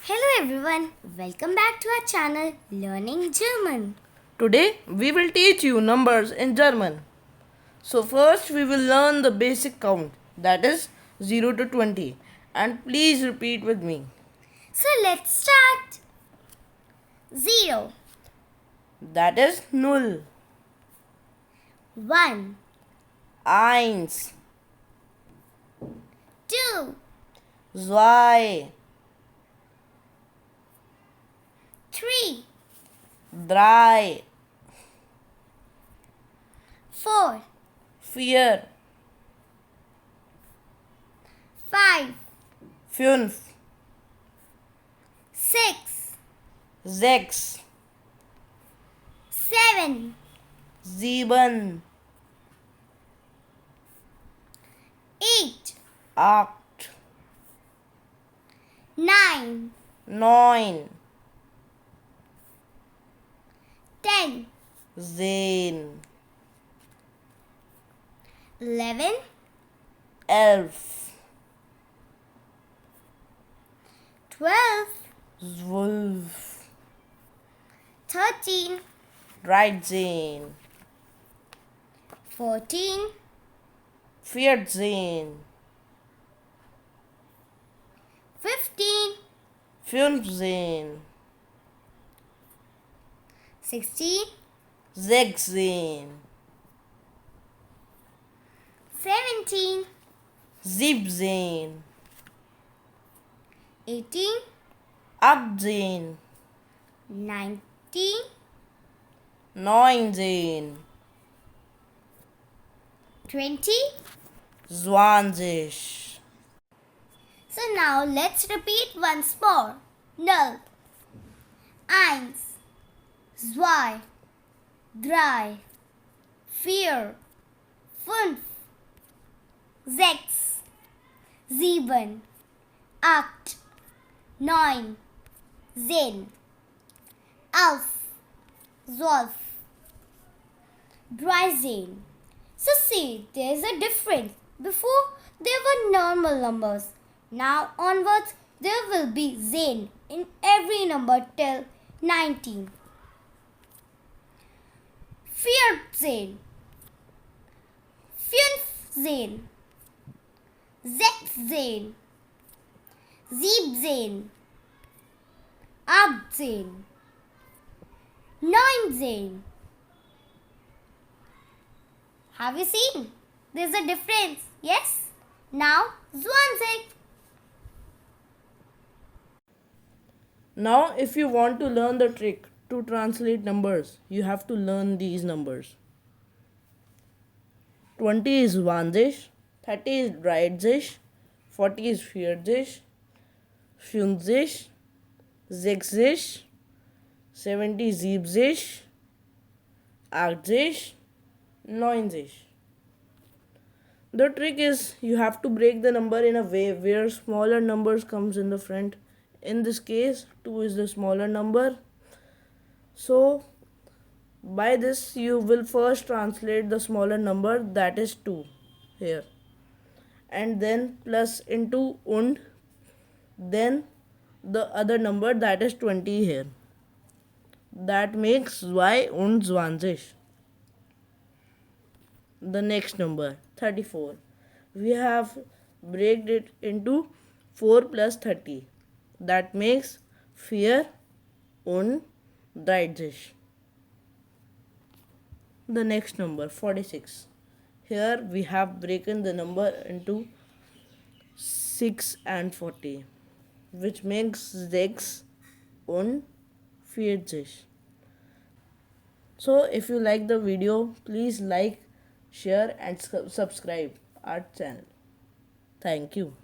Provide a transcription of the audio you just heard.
Hello everyone, welcome back to our channel Learning German. Today we will teach you numbers in German. So first we will learn the basic count, that is 0 to 20, and please repeat with me. So let's start. 0, That is null. 1, Eins, 2, zwei, 3, drei, 4, vier, 5, fünf, 6, sechs, 7, sieben, 8, acht, 9, neun, 10, 10, 11, 11, 12, 12, 13, 13, 14, 14, 15, 15, 16, 16, 17, 17, 18, 18, 19, 19, 20. 20. So now let's repeat once more. Null. Eins, zwei, drei, vier, fünf, sechs, sieben, acht, neun, 10, 11, 12, 13. So see, there is a difference. Before there were normal numbers. Now onwards there will be Zane in every number till 19. 14, 15, 16, 17, 18, 19. Have you seen? There's a difference. Yes? Now 20. Now, if you want to learn the trick to translate numbers, you have to learn these numbers. 20 is 20, 30 is 30, 40 is 40, 50, 60, 70 is 70, 80, 90. The trick is you have to break the number in a way where smaller numbers comes in the front. In this case 2 is the smaller number. So by this you will first translate the smaller number, that is 2 here, and then plus into und, then the other number, that is 20 here. That makes y und 20. The next number 34, we have breaked it into 4 plus 30, that makes 4 und 30. The next number 46, here we have broken the number into 6 and 40, which makes 6und 40. So if you like the video, please like, share and subscribe our channel. Thank you.